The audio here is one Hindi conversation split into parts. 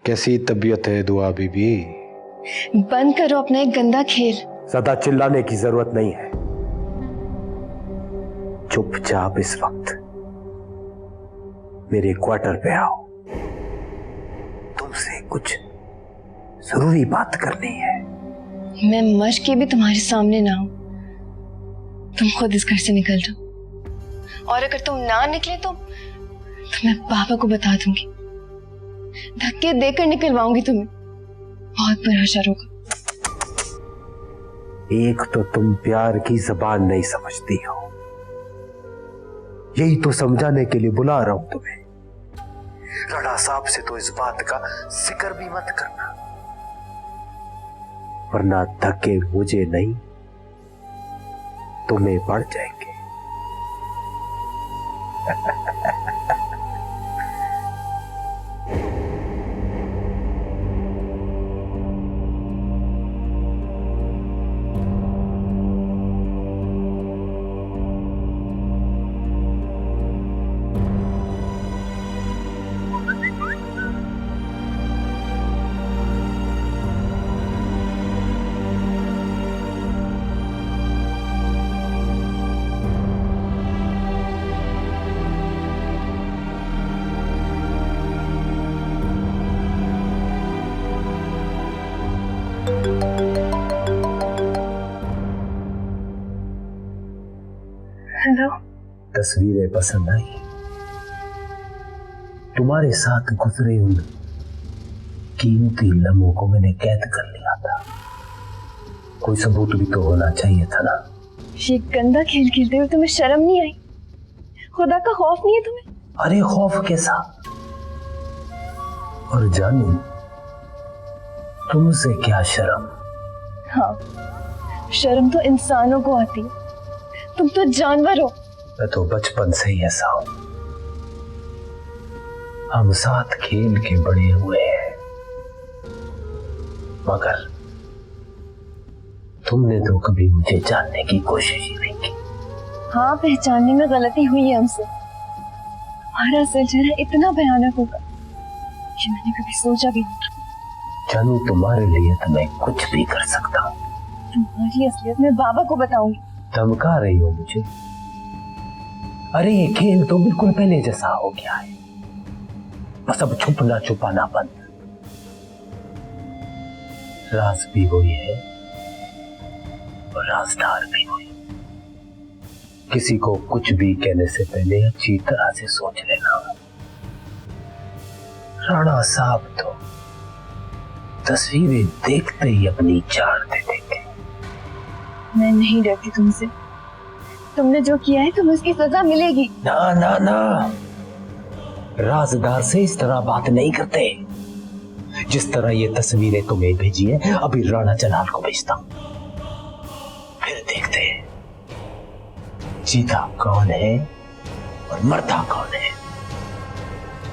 कैसी तबीयत है दुआ बीबी? बंद करो अपना एक गंदा खेल। ज्यादा चिल्लाने की जरूरत नहीं है। चुपचाप इस वक्त मेरे क्वार्टर पे आओ। तुमसे कुछ जरूरी बात करनी है। मैं मर के भी तुम्हारे सामने ना हूं। तुम खुद इस घर से निकल जाओ, और अगर तुम ना निकले तो मैं पापा को बता दूंगी। धक्के देकर निकलवाऊंगी तुम्हें। बहुत बुरा असर होगा। एक तो तुम प्यार की जबान नहीं समझती हो, यही तो समझाने के लिए बुला रहा हूं तुम्हें। राणा साहब से तो इस बात का जिक्र भी मत करना, वरना धक्के मुझे नहीं तुम्हें पड़ जाएंगे। हेलो। तस्वीरें पसंद आई? तुम्हारे साथ गुजरे उन कीमती लम्हों को मैंने कैद कर लिया था। कोई सबूत भी तो होना चाहिए था ना। ये गंदा खेल खेलते हुए तुम्हें शर्म नहीं आई? खुदा का खौफ नहीं है तुम्हें? अरे खौफ कैसा? और जानू, तुमसे क्या शर्म? हाँ, शर्म तो इंसानों को आती है। तुम तो जानवर हो। मैं तो बचपन से ही ऐसा हूं। हम साथ खेल के बड़े हुए हैं, मगर तुमने तो कभी मुझे जानने की कोशिश ही नहीं की। हाँ, पहचानने में गलती हुई है हमसे। हमारा असल चेहरा इतना भयानक होगा कि मैंने कभी सोचा भी नहीं था। जानू, तुम्हारे लिए तो मैं कुछ भी कर सकता हूँ। तुम्हारी असलियत मैं बाबा को बताऊंगी। धमका रही हो मुझे? अरे ये खेल तो बिल्कुल पहले जैसा हो गया है। बस अब छुपना छुपाना बंद। राज भी वही है और राजदार भी वही। किसी को कुछ भी कहने से पहले अच्छी तरह से सोच लेना। राणा साहब तो तस्वीरें देखते ही अपनी जान दे देंगे। मैं नहीं डरती तुमसे। तुमने जो किया है तुम्हें उसकी सजा मिलेगी। ना ना ना, राजदार से इस तरह बात नहीं करते। जिस तरह ये तस्वीरें तुम्हें भेजी है, अभी राणा जलाल को भेजता हूं, फिर देखते हैं जीता कौन है और मरता कौन है।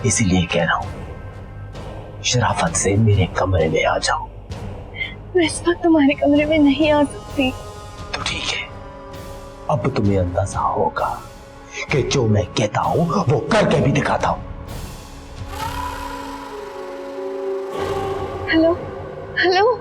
इसीलिए कह रहा हूं, शराफत से मेरे कमरे में आ जाओ। मैं इस वक्त तुम्हारे कमरे में नहीं आ सकती। तो ठीक है, अब तुम्हें अंदाजा होगा कि जो मैं कहता हूं वो करके भी दिखाता हूं। Hello hello.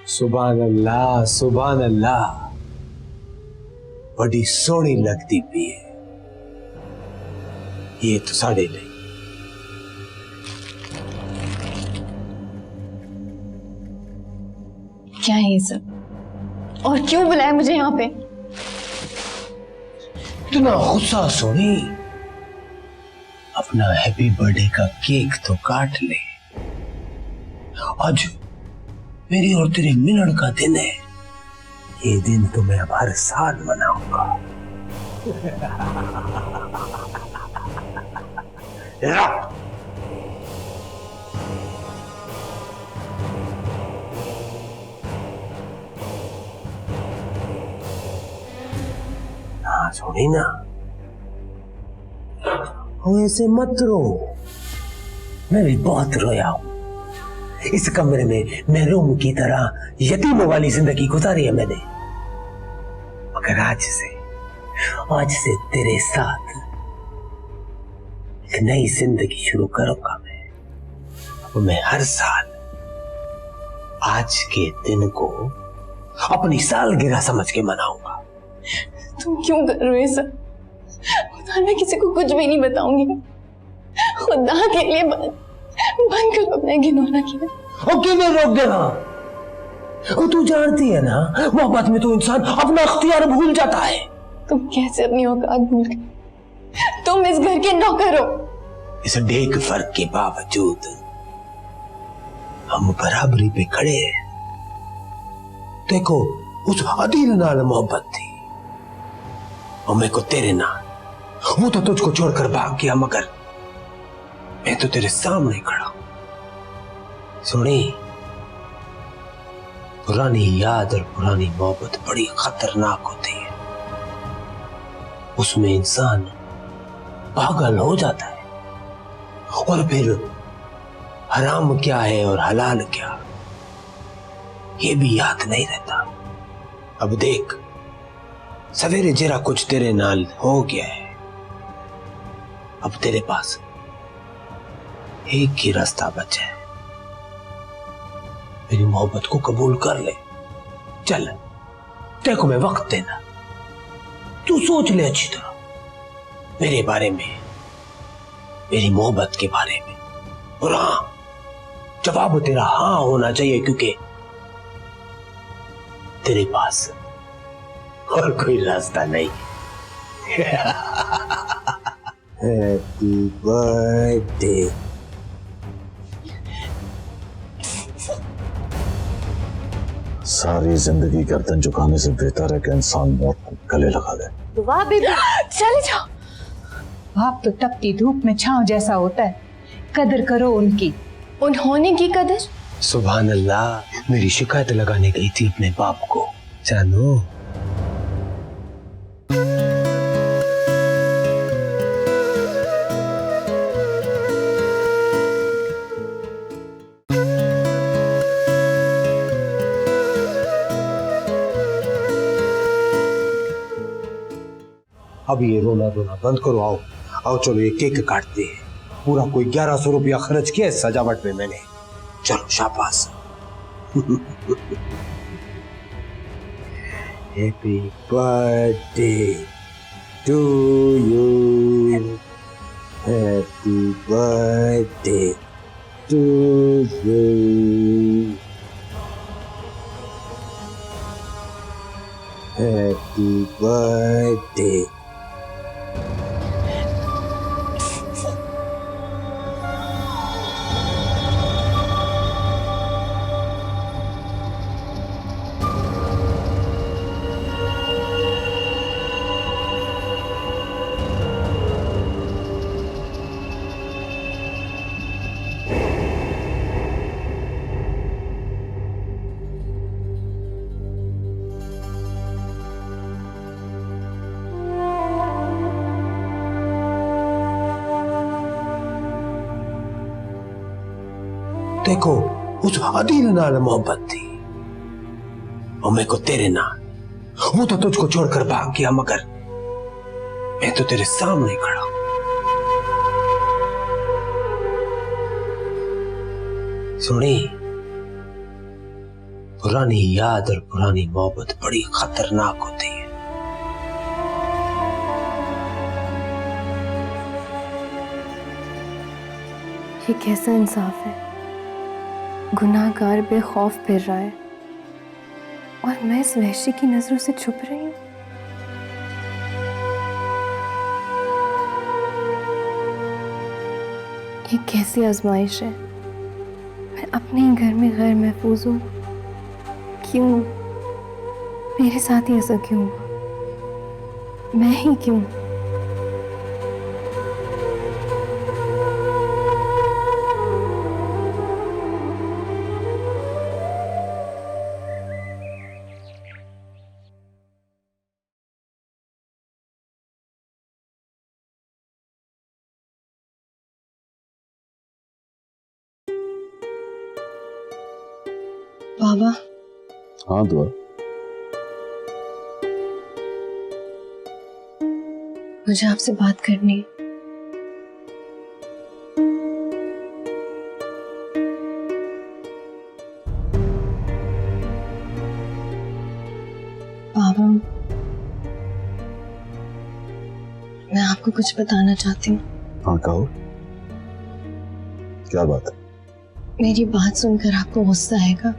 सुभान अल्लाह, सुभान अल्लाह। बड़ी सोहनी लगती पी है ये तो साढ़े नहीं। क्या है ये सब? और क्यों बुलाया मुझे यहाँ पे? इतना गुस्सा सोनी, अपना हैप्पी बर्थडे का केक तो काट ले। आज मेरी और तेरे मिलन का दिन है। ये दिन तो मैं अब हर साल मनाऊंगा। हाँ सोनी ना, ऐसे मत रो। मैं भी बहुत रोया हूं। इस कमरे में महरूम की तरह यतीमों वाली जिंदगी गुजारी है मैंने, मगर आज से तेरे साथ एक नई जिंदगी शुरू करूंगा मैं हर साल आज के दिन को अपनी सालगिरह समझ के मनाऊंगा। तुम क्यों कर रहे हो ये सब? खुदा, मैं किसी को कुछ भी नहीं बताऊंगी। खुदा के लिए बंद करो अपना घिनौना किया। ओके, मैं रोक देना। और तू जानती है ना, मोहब्बत में तो इंसान अपना इख्तियार भूल जाता है। तुम कैसे अपनी औकात भूल गए? तुम इस घर के नौकर हो। इस डेग फर्क के बावजूद हम बराबरी पे खड़े हैं। देखो, उस अदील नाल मोहब्बत थी और मेरे को तेरे नाल। वो तो तुझको छोड़कर भाग गया, मगर मैं तो तेरे सामने खड़ा हूं। सुनी, पुरानी याद और पुरानी मोहब्बत बड़ी खतरनाक होती है। उसमें इंसान पागल हो जाता है और फिर हराम क्या है और हलाल क्या, ये भी याद नहीं रहता। अब देख, सवेरे जरा कुछ तेरे नाल हो गया है। अब तेरे पास एक ही रास्ता बचा है। मेरी मोहब्बत को कबूल कर ले। चल, तेरे को मैं वक्त देना। तू सोच ले अच्छी तरह मेरे बारे में, मेरी मोहब्बत के बारे में। और हाँ, जवाब तेरा हाँ होना चाहिए, क्योंकि तेरे पास और कोई रास्ता नहीं। Happy birthday. सारी जिंदगी गर्दन झुकाने से बेहतर है कि इंसान मौत को गले लगा ले। वाह बेबी, चले जाओ। बाप तो तपती धूप में छांव जैसा होता है, कदर करो उनकी। उन्होंने की कदर? सुभान अल्लाह, मेरी शिकायत लगाने गई थी अपने बाप को। जानो, अब ये रोना धोना बंद करो। आओ आओ, चलो ये केक काटते हैं। पूरा कोई 1100 रुपया खर्च किया है सजावट में मैंने। चलो, शाबाश। Happy birthday to you, happy birthday to you, happy birthday. देखो, उस अदील नाल मोहब्बत थी और मेरे को तेरे नाल। वो तो तुझको छोड़कर भाग गया, मगर मैं तो तेरे सामने खड़ा हूं। सुनी, पुरानी याद और पुरानी मोहब्बत बड़ी खतरनाक होती है। ये कैसा इंसाफ है? गुनाहगार बेखौफ फिर रहा है और मैं इस वहशी की नजरों से छुप रही हूँ। ये कैसी आजमाइश है? मैं अपने ही घर में गैर महफूज हूँ। क्यों? मेरे साथ ही ऐसा क्यों? मैं ही क्यों? बाबा, हाँ दुआ। मुझे आपसे बात करनी है। बाबा, मैं आपको कुछ बताना चाहती हूँ। हाँ कहो, क्या बात है? मेरी बात सुनकर आपको गुस्सा आएगा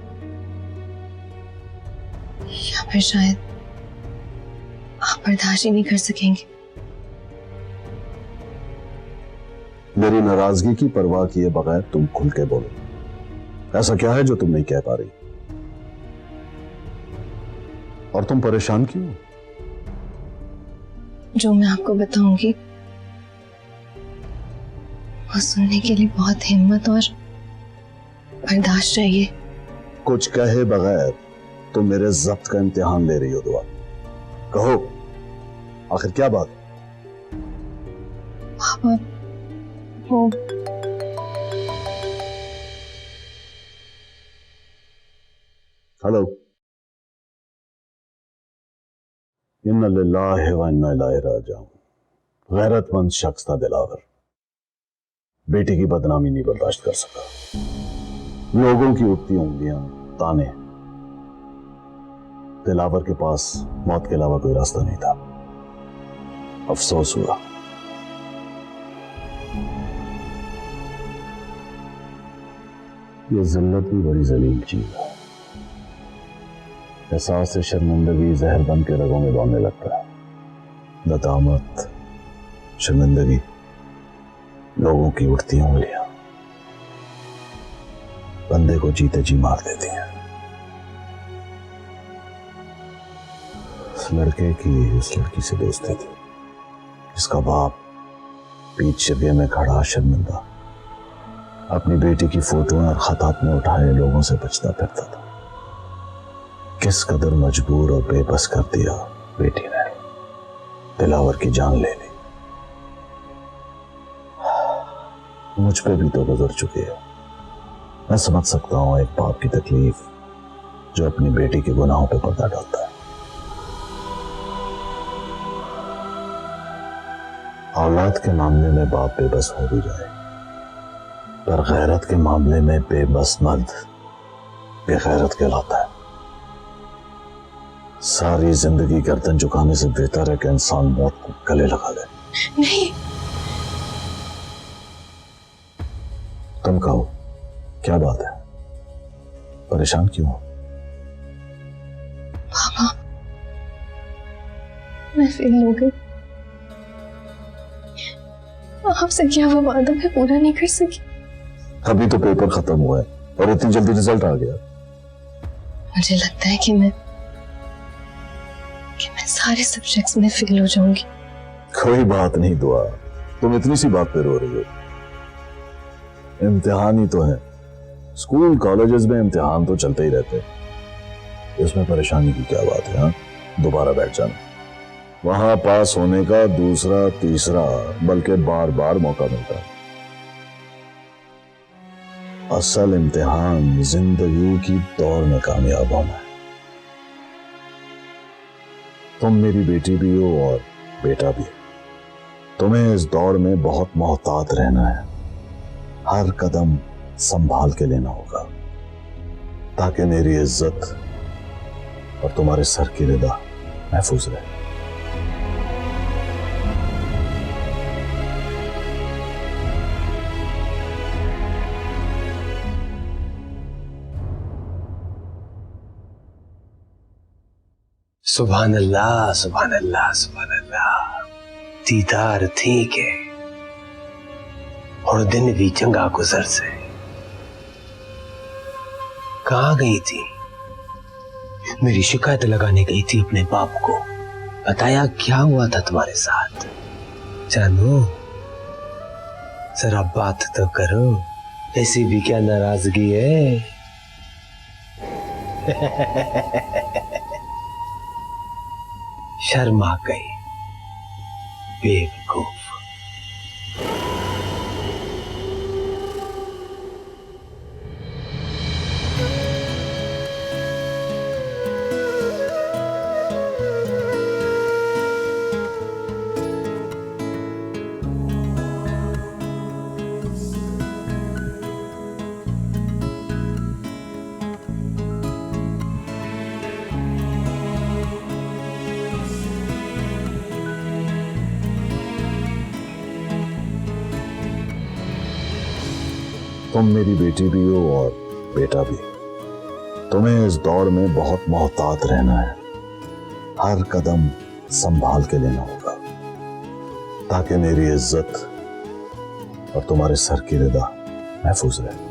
या फिर शायद आप बर्दाश्त ही नहीं कर सकेंगे। मेरी नाराजगी की परवाह किए बगैर तुम खुल के बोलो। ऐसा क्या है जो तुम नहीं कह पा रही? और तुम परेशान क्यों? जो मैं आपको बताऊंगी वो सुनने के लिए बहुत हिम्मत और बर्दाश्त चाहिए। कुछ कहे बगैर तुम मेरे जब्त का इम्तिहान ले रही हो दुआ। कहो, आखिर क्या बात? पापा, वो हेलो। इन्ना लिल्लाहि व इन्ना इलैहि राजिऊन। गैरतमंद शख्स था दिलावर। बेटी की बदनामी नहीं बर्दाश्त कर सका। लोगों की उठती उंगलियां, ताने। दिलावर के पास मौत के अलावा कोई रास्ता नहीं था। अफसोस हुआ। यह जिल्लत भी बड़ी जलील चीज है। एहसास से शर्मिंदगी जहर बन के रगों में दौड़ने लगता है। नदामत, शर्मिंदगी, लोगों की उठती उंगलियां बंदे को जीते जी मार देती हैं। उस लड़के की उस लड़की से दोस्ती थी जिसका बाप पीठ जगह में खड़ा शर्मिंदा अपनी बेटी की फोटो और खत हाथ में उठाए लोगों से बचता फिरता था। किस कदर मजबूर और बेबस कर दिया बेटी ने। दिलावर की जान ले ली। मुझ पे भी तो गुजर चुकी है। मैं समझ सकता हूं एक बाप की तकलीफ जो अपनी बेटी के गुनाहों पे पर्दा डालता है। औलाद के मामले में बाप बेबस हो भी जाए, पर गैरत के मामले में बेबस मर्द बेगैरत कहलाता है। सारी जिंदगी गर्दन झुकाने से बेहतर है कि इंसान मौत को गले लगा ले। नहीं। तुम कहो, क्या बात है? परेशान क्यों हो? पापा, मैं फेल हो गई। आपसे क्या वो वादा मैं पूरा नहीं कर सकी। अभी तो पेपर खत्म हुआ है और इतनी जल्दी रिजल्ट आ गया। मुझे लगता है कि मैं सारे सब्जेक्ट्स में फेल हो जाऊंगी। कोई बात नहीं दुआ, तुम इतनी सी बात पे रो रही हो। इम्तिहान ही तो है। स्कूल कॉलेजेस में इम्तिहान तो चलते ही रहते हैं। इसमें परेशानी की क्या बात है? हाँ, दोबारा बैठ जाना। वहां पास होने का दूसरा तीसरा बल्कि बार बार मौका मिलता है। असल इम्तिहान जिंदगी की दौड़ में कामयाब होना है। तुम मेरी बेटी भी हो और बेटा भी। तुम्हें इस दौड़ में बहुत मोहतात रहना है। हर कदम संभाल के लेना होगा ताकि मेरी इज्जत और तुम्हारे सर की रिदा महफूज रहे। सुभान अल्लाह, सुभान अल्लाह, सुभान अल्लाह। दीदार ठीक है और दिन भी चंगा गुजर से। कहाँ गई थी? मेरी शिकायत लगाने गई थी अपने बाप को। बताया क्या हुआ था तुम्हारे साथ? जानू, जरा बात तो करो, ऐसी भी क्या नाराजगी है? शर्मा गई बेवकूफ। तुम मेरी बेटी भी हो और बेटा भी। तुम्हें इस दौड़ में बहुत मोहतात रहना है। हर कदम संभाल के लेना होगा ताकि मेरी इज्जत और तुम्हारे सर की रिदा महफूज रहे।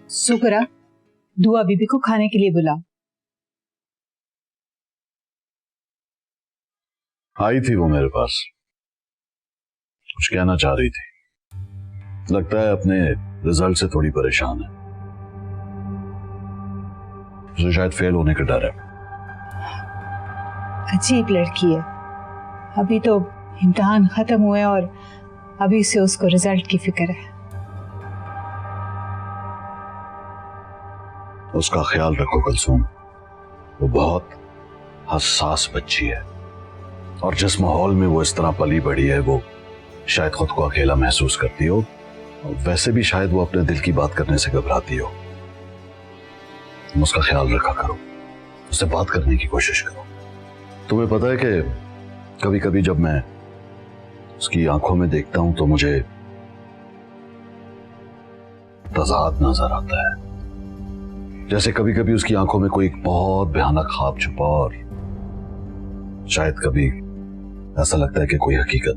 सुगरा, दुआ बीबी को खाने के लिए बुलाओ। आई थी वो मेरे पास, कुछ कहना चाह रही थी। लगता है अपने रिजल्ट से थोड़ी परेशान है। उसे शायद फेल होने का डर है। अजीब लड़की है। अभी तो इम्तिहान खत्म हुए और अभी से उसको रिजल्ट की फिक्र है। उसका ख्याल रखो कुलसूम, वो बहुत हसास बच्ची है और जिस माहौल में वो इस तरह पली बढ़ी है वो शायद खुद को अकेला महसूस करती हो और वैसे भी शायद वो अपने दिल की बात करने से घबराती हो। तुम उसका ख्याल रखा करो, उससे बात करने की कोशिश करो। तुम्हें पता है कि कभी कभी जब मैं उसकी आंखों में देखता हूं तो मुझे तजाद नजर आता है। जैसे कभी कभी उसकी आंखों में कोई एक बहुत भयानक ख्वाब छुपा और शायद कभी ऐसा लगता है कि कोई हकीकत।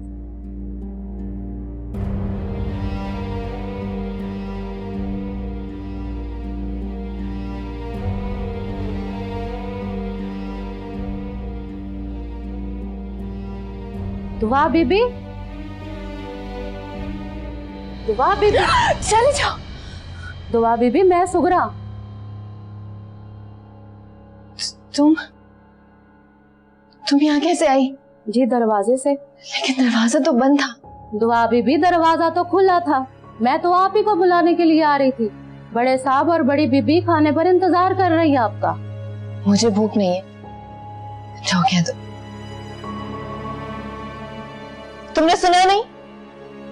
दुआ बीबी, दुआ बीबी, चले जाओ। दुआ बीबी, मैं सुगरा। तुम यहाँ कैसे आई? जी दरवाजे से। लेकिन दरवाजा तो बंद था। दुआ बीबी, दरवाजा तो खुला था। मैं तो आप ही को बुलाने के लिए आ रही थी। बड़े साहब और बड़ी बीबी खाने पर इंतजार कर रही है आपका। मुझे भूख नहीं है, जाओ कह दो। तुमने सुना नहीं?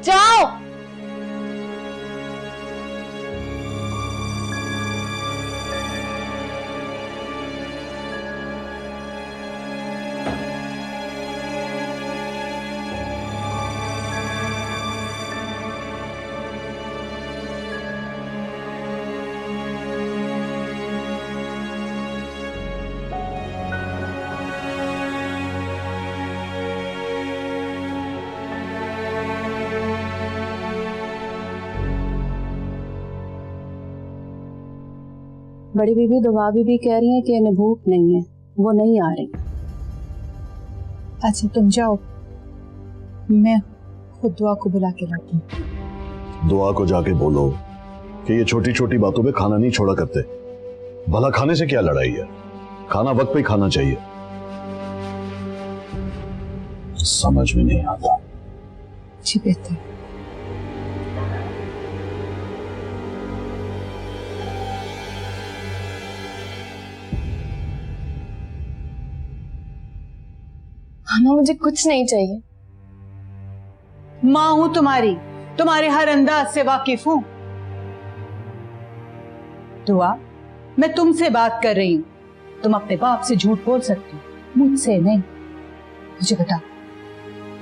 जाओ। बड़ी बीबी, दुआ बीबी कह रही है कि इन्हें भूख नहीं है, वो नहीं आ रही। अच्छा तुम जाओ, मैं खुद दुआ को बुला के लाती हूँ। दुआ को जाके बोलो कि ये छोटी छोटी बातों पे खाना नहीं छोड़ा करते। भला खाने से क्या लड़ाई है? खाना वक्त पे ही खाना चाहिए। समझ में नहीं आता। जी बेहतर। मामा, मुझे कुछ नहीं चाहिए। माँ हूं तुम्हारी, तुम्हारे हर अंदाज से वाकिफ हूं। दुआ, मैं तुमसे बात कर रही हूँ। तुम अपने बाप से झूठ बोल सकती हो, मुझसे नहीं। मुझे बता,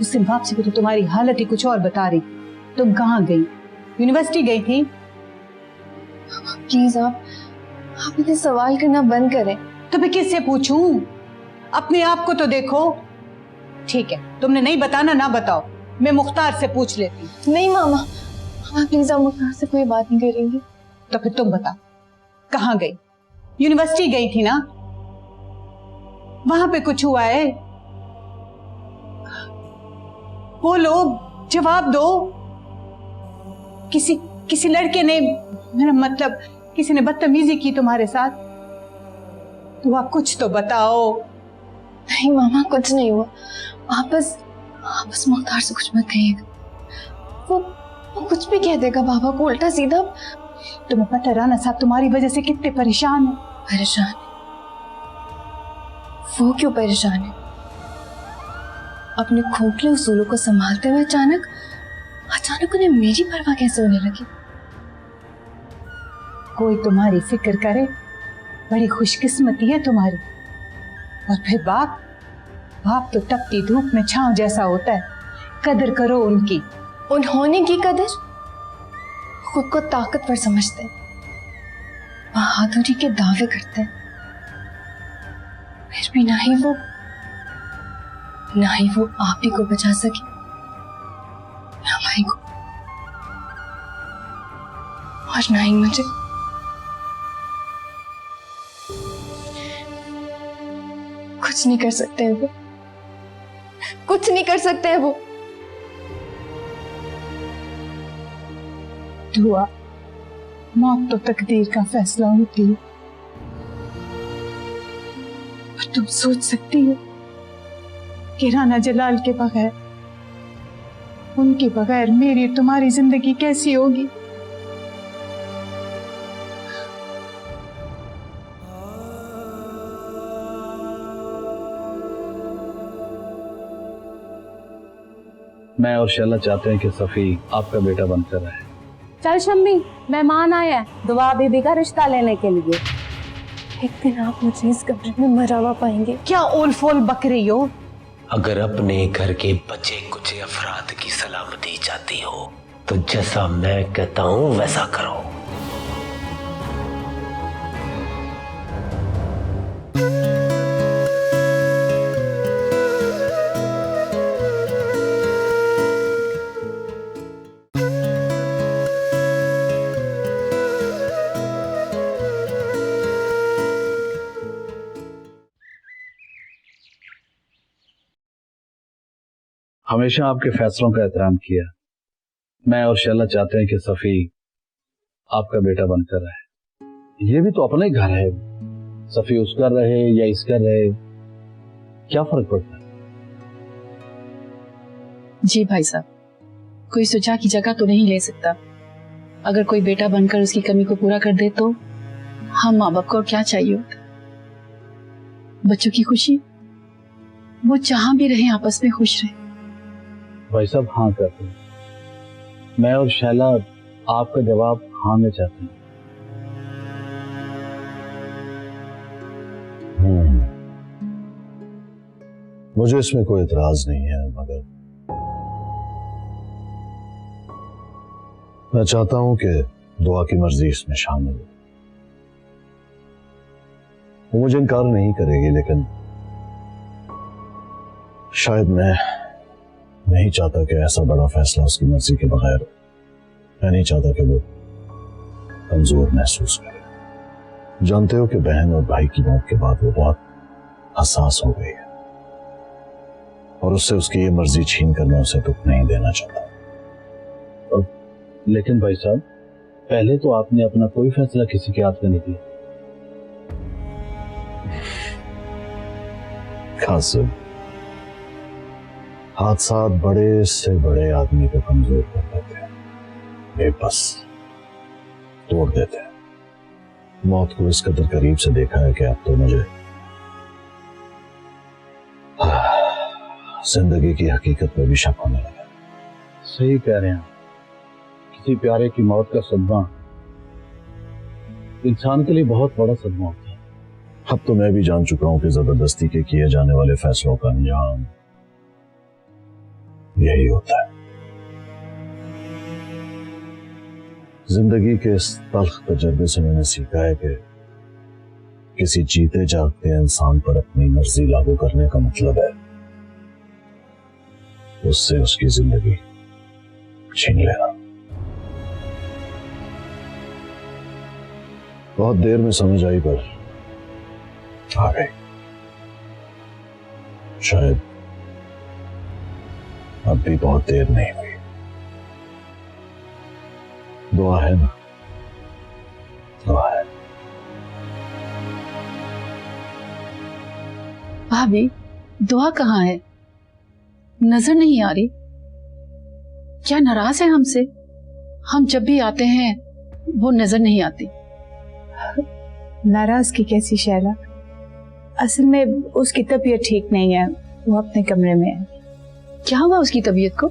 उस दिन बाप से भी तो तुम्हारी हालत ही कुछ और बता रही। तुम कहाँ गई? यूनिवर्सिटी गई थी? प्लीज आप इतने सवाल करना बंद करें। तो मैं किससे पूछूं? अपने आप को तो देखो। ठीक है, तुमने नहीं बताना, ना बताओ, मैं मुख्तार से पूछ लेती हूँ। नहीं मामा, प्लीज आप मुख्तार से कोई बात नहीं करेंगी। तो फिर तुम बताओ, कहाँ गई? यूनिवर्सिटी गई थी ना? वहां पे कुछ हुआ है? बोलो, जवाब दो। किसी लड़के ने, मेरा मतलब किसी ने बदतमीजी की तुम्हारे साथ? तो आप कुछ तो बताओ। नहीं मामा, कुछ नहीं हुआ। आप बस मुख्तार से कुछ मत कहिएगा। वो कुछ भी कह देगा बाबा को उल्टा सीधा। तुम्हें पता है राना साहब तुम्हारी वजह से कितने परेशान है। परेशान? वो क्यों परेशान है? अपने खोखले उसूलों को संभालते हुए अचानक उन्हें मेरी परवाह कैसे होने लगी? कोई तुम्हारी फिक्र करे, बड़ी खुशकिस्मती है तुम्हारी। और फिर बाप तो तपती धूप में छांव जैसा होता है। कदर करो उनकी। उन्होंने की कदर? खुद को ताकतवर समझते हैं, बहादुरी के दावे करते हैं, फिर भी ना ही वो आप ही को बचा सके, ना भाई को, और ना ही मुझे। कुछ नहीं कर सकते हैं वो, कुछ नहीं कर सकते हैं वो। दुआ, मौत तो तकदीर का फैसला होती है, पर तुम सोच सकती हो कि राना जलाल के बगैर, उनके बगैर मेरी तुम्हारी जिंदगी कैसी होगी? मैं और शैला चाहते हैं कि सफी आपका बेटा बनकर रहे। चल शम्मी, मेहमान आए हैं दुआ बीबी का रिश्ता लेने के लिए। एक दिन आप मुझे इस कब्र में मरा हुआ पाएंगे। क्या ओल फोल बक रही हो? अगर अपने घर के बचे कुछ अफराद की सलामती चाहती हो तो जैसा मैं कहता हूं वैसा करो। हमेशा आपके फैसलों का एहतराम किया। मैं और शैला चाहते हैं कि सफी आपका बेटा बनकर रहे। ये भी तो अपना ही घर है। सफी उसका रहे या इसका रहे, क्या फर्क पड़ता है? जी भाई साहब, कोई सुजा की जगह तो नहीं ले सकता। अगर कोई बेटा बनकर उसकी कमी को पूरा कर दे तो हम माँ बाप को और क्या चाहिए होता। बच्चों की खुशी, वो जहां भी रहे आपस में खुश रहे। भाई साहब हाँ कहते हैं। मैं और शैला आपका जवाब हाँ में चाहते हैं। मुझे इसमें कोई एतराज नहीं है, मगर मैं चाहता हूं कि दुआ की मर्जी इसमें शामिल हो। वो मुझे इनकार नहीं करेगी, लेकिन शायद मैं नहीं चाहता कि ऐसा बड़ा फैसला उसकी मर्जी के बगैर हो। मैं नहीं चाहता कि वो कमजोर महसूस करे। जानते हो कि बहन और भाई की मौत के बाद वो बहुत हसास हो गई है, और उससे उसकी ये मर्जी छीन कर मैं उसे दुख नहीं देना चाहता। लेकिन भाई साहब, पहले तो आपने अपना कोई फैसला किसी के हाथ में नहीं दिया। कासिम, हादसात बड़े से बड़े आदमी को कमजोर कर देते हैं, बेबस तोड़ देते हैं। मौत को इस कदर करीब से देखा है कि अब तो मुझे जिंदगी की हकीकत में भी शक होने लगा। सही कह रहे हैं। किसी प्यारे की मौत का सदमा इंसान के लिए बहुत बड़ा सदमा होता है। अब तो मैं भी जान चुका हूं कि जबरदस्ती के किए जाने वाले फैसलों का अंजाम यही होता है। जिंदगी के इस तल्ख तजर्बे से मैंने सीखा है कि किसी जीते जागते इंसान पर अपनी मर्जी लागू करने का मतलब है उससे उसकी जिंदगी छीन लेना। बहुत देर में समझ आई पर आ गई। शायद अब भी बहुत देर नहीं हुई। दुआ है ना, दुआ है। भाभी, दुआ कहाँ है? नजर नहीं आ रही। क्या नाराज है हमसे? हम जब भी आते हैं वो नजर नहीं आती। नाराज की कैसी शैला, असल में उसकी तबीयत ठीक नहीं है, वो अपने कमरे में है। क्या हुआ उसकी तबीयत को?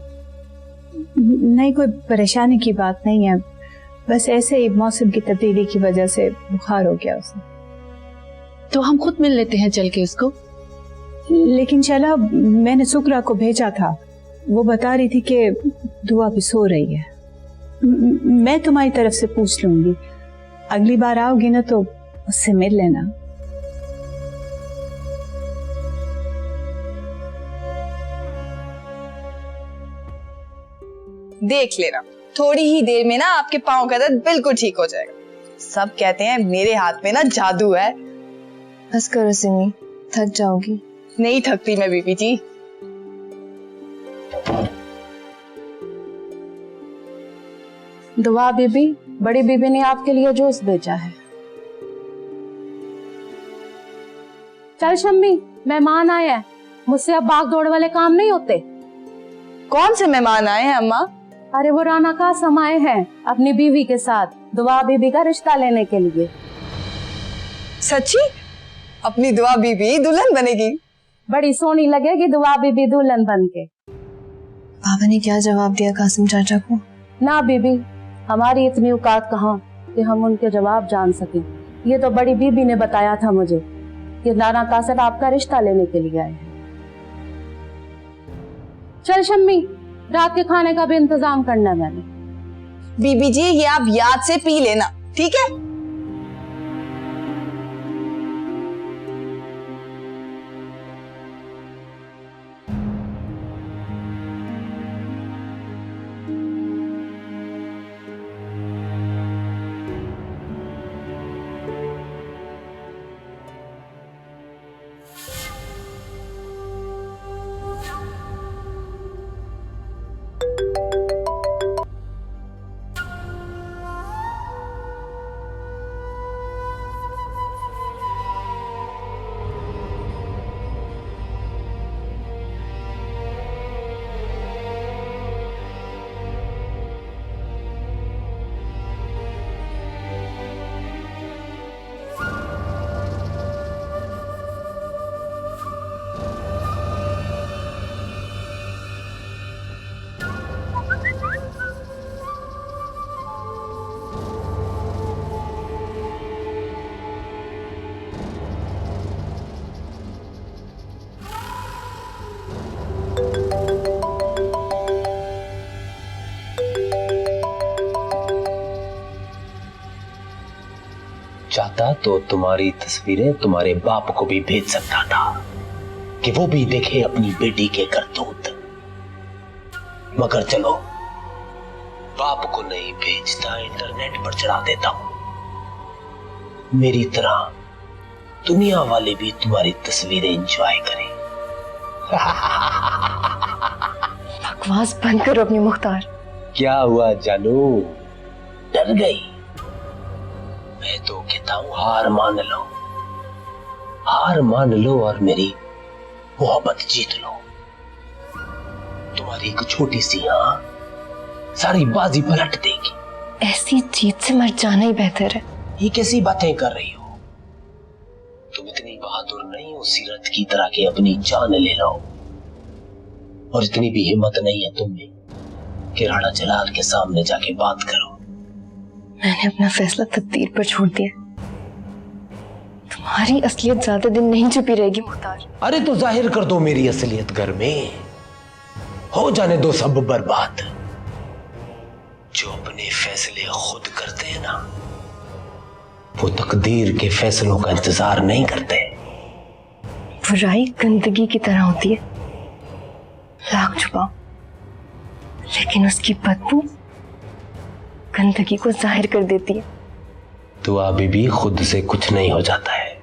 नहीं, कोई परेशानी की बात नहीं है, बस ऐसे ही मौसम की तब्दीली की वजह से बुखार हो गया उसे। तो हम खुद मिल लेते हैं चल के उसको। लेकिन शैला, मैंने सुकरा को भेजा था, वो बता रही थी कि दुआ भी सो रही है। मैं तुम्हारी तरफ से पूछ लूंगी, अगली बार आओगी ना तो उससे मिल लेना। देख लेना, थोड़ी ही देर में ना आपके पाँव का दर्द बिल्कुल ठीक हो जाएगा। सब कहते हैं मेरे हाथ में ना जादू है। बस करो सिमी, थक जाओगी। नहीं थकती मैं बीबी जी। दुआ बीबी, बड़ी बीबी ने आपके लिए जूस भेजा है। चल शम्मी, मेहमान आए हैं, मुझसे अब भाग दौड़ वाले काम नहीं होते। कौन से मेहमान आए हैं अम्मा? अरे वो राना कासम आए हैं अपनी बीवी के साथ दुआ बीबी का रिश्ता लेने के लिए। सच्ची? अपनी दुआ बीबी दुल्हन बनेगी? बड़ी सोनी लगेगी दुआ बीबी दुल्हन बन के। पापा ने क्या जवाब दिया कासिम चाचा को? ना बीबी, हमारी इतनी औकात कहाँ कि हम उनके जवाब जान सकें। ये तो बड़ी बीबी ने बताया था मुझे कि राना कासम आपका रिश्ता लेने के लिए आए हैं। चल शम्मी, रात के खाने का भी इंतजाम करना है मैंने। बीबी जी ये आप याद से पी लेना, ठीक है? चाहता तो तुम्हारी तस्वीरें तुम्हारे बाप को भी भेज सकता था कि वो भी देखे अपनी बेटी के करतूत, मगर चलो बाप को नहीं भेजता, इंटरनेट पर चढ़ा देता हूं। मेरी तरह दुनिया वाले भी तुम्हारी तस्वीरें एंजॉय करें। बकवास बंद करो अपनी मुख्तार। क्या हुआ जानू, डर गई? मैं तो कहता हूं हार मान लो, हार मान लो और मेरी मोहब्बत जीत लो। तुम्हारी एक छोटी सी सारी बाजी पलट देगी। ऐसी जीत से मर जाना ही बेहतर है। ये कैसी बातें कर रही हो? तुम इतनी बहादुर नहीं हो सीरत की तरह के अपनी जान ले लो, और इतनी भी हिम्मत नहीं है तुम में कि राणा जलाल के सामने जाके बात करो। मैंने अपना फैसला तकदीर पर छोड़ दिया। तुम्हारी असलियत ज्यादा दिन नहीं छुपी रहेगी मुख्तार। अरे तो जाहिर कर दो मेरी असलियत घर में, हो जाने दो सब बर्बाद। जो अपने फैसले खुद करते हैं ना, वो तकदीर के फैसलों का इंतजार नहीं करते। बुराई गंदगी की तरह होती है, लाख छुपाओ लेकिन उसकी बदबू गंदगी को जाहिर कर देती है। दुआ भी खुद से कुछ नहीं हो जाता है।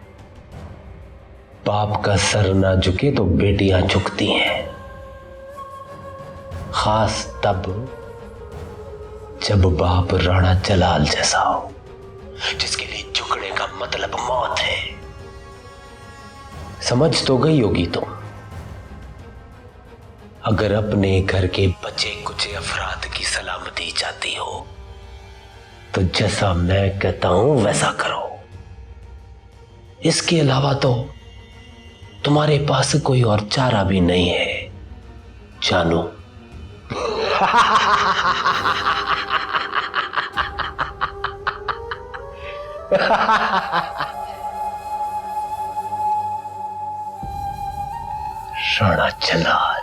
बाप का सर ना झुके तो बेटियां झुकती हैं, खास तब जब बाप राणा जलाल जैसा हो, जिसके लिए झुकने का मतलब मौत है। समझ तो गई होगी तुम। अगर अपने घर के बचे कुछ अफराद की सलामती चाहती हो तो जैसा मैं कहता हूं वैसा करो। इसके अलावा तो तुम्हारे पास कोई और चारा भी नहीं है जानू। राणा जलाल।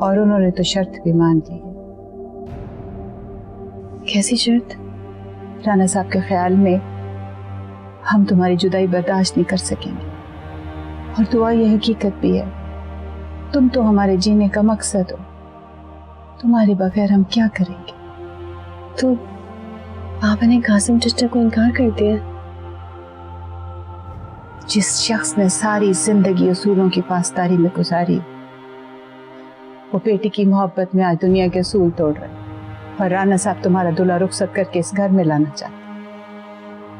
और उन्होंने तो शर्त भी मान ली है। कैसी शर्त? राणा साहब के ख्याल में हम तुम्हारी जुदाई बर्दाश्त नहीं कर सकेंगे, और दुआ ये हकीकत भी है, तुम तो हमारे जीने का मकसद हो। तुम्हारे बगैर हम क्या करेंगे? तो पापा ने कासिम चचा को इनकार कर दिया। जिस शख्स ने सारी जिंदगी उसूलों की पासदारी में गुजारी, वो बेटी की मोहब्बत में आज दुनिया के असूल तोड़ रहे, और राणा साहब तुम्हारा दूल्हा रुखसत करके इस घर में लाना चाहते।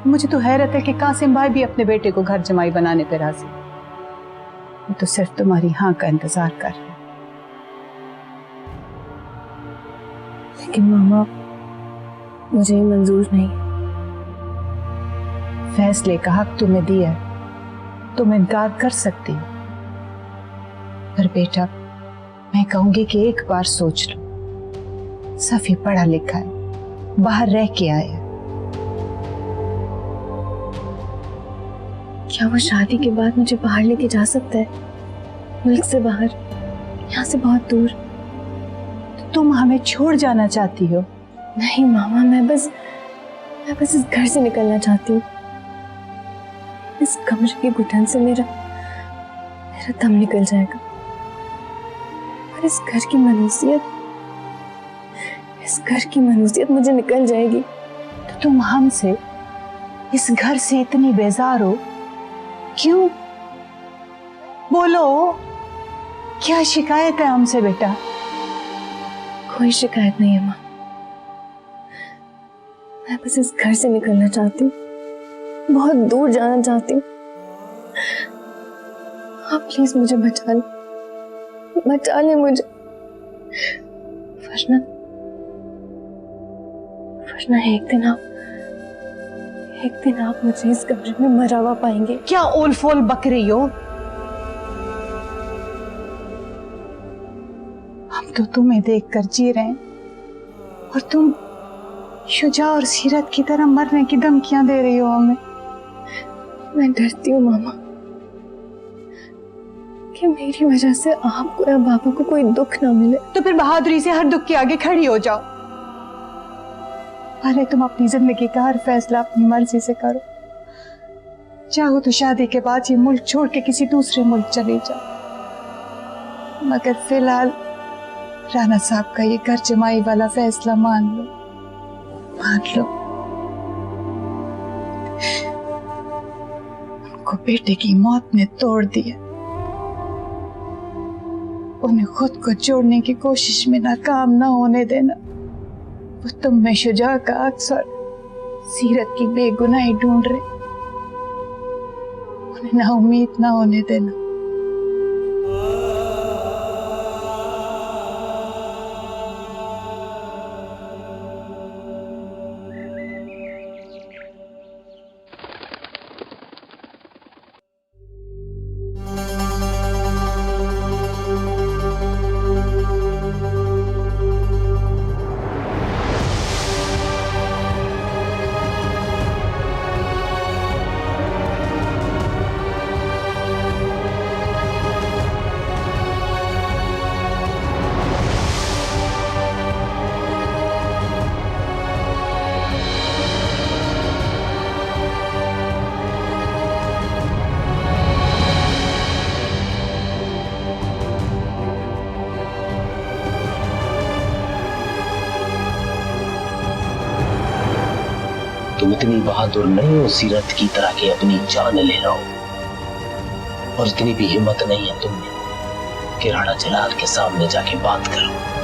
मुझे तो हैरत है कि कासिम भाई भी अपने बेटे को घर जमाई बनाने पर राजी। वो तो सिर्फ तुम्हारी हाँ का इंतजार कर रहे। लेकिन मामा, मुझे ये मंजूर नहीं। फैसले का हक तुम्हें दिया है, तुम इनकार कर सकती हो, पर बेटा मैं कहूंगी कि एक बार सोच लो। सफी पढ़ा लिखा है, बाहर रह के आया। क्या वो शादी के बाद मुझे बाहर लेके जा सकता है? मुल्क से बाहर, यहाँ से बहुत दूर। तो तुम हमें छोड़ जाना चाहती हो? नहीं मामा, मैं बस इस घर से निकलना चाहती हूँ। इस कमरे की घुटन से मेरा दम निकल जाएगा, और इस घर की मनुसियत मुझे निकल जाएगी। तो तुम हमसे, इस घर से इतनी बेजार हो क्यों? बोलो, क्या शिकायत है हमसे बेटा? कोई शिकायत नहीं है माँ, मैं बस इस घर से निकलना चाहती हूँ, बहुत दूर जाना चाहती हूँ। आप प्लीज मुझे बचा ले मुझे, वरना एक दिन आप मुझे इस कमरे में मरा हुआ पाएंगे। क्या ओल फोल बक रही हो? हम तो तुम्हें देखकर जी रहे हैं, और तुम शुजा और सीरत की तरह मरने की धमकियां दे रही हो हमें। मैं डरती हूँ मामा कि मेरी वजह से आपको या बाबा को कोई दुख ना मिले। तो फिर बहादुरी से हर दुख के आगे खड़ी हो जाओ। अरे तुम अपनी जिंदगी का हर फैसला अपनी मर्जी से करो। चाहो तो शादी के बाद ये मुल्क छोड़ के किसी दूसरे मुल्क चले जाओ, मगर फिलहाल राणा साहब का ये घर जमाई वाला फैसला मान लो। उनको बेटे की मौत ने तोड़ दिया, उन्हें खुद को जोड़ने की कोशिश में नाकाम ना होने देना। वो तुम में शुजा का अक्स और सीरत की बेगुनाही ढूंढ रहे, उन्हें ना उम्मीद ना होने देना। तुम इतनी बहादुर नहीं हो सीरत की तरह के अपनी जान ले लो, और इतनी भी हिम्मत नहीं है तुम में कि राणा जलाल के सामने जाके बात करो।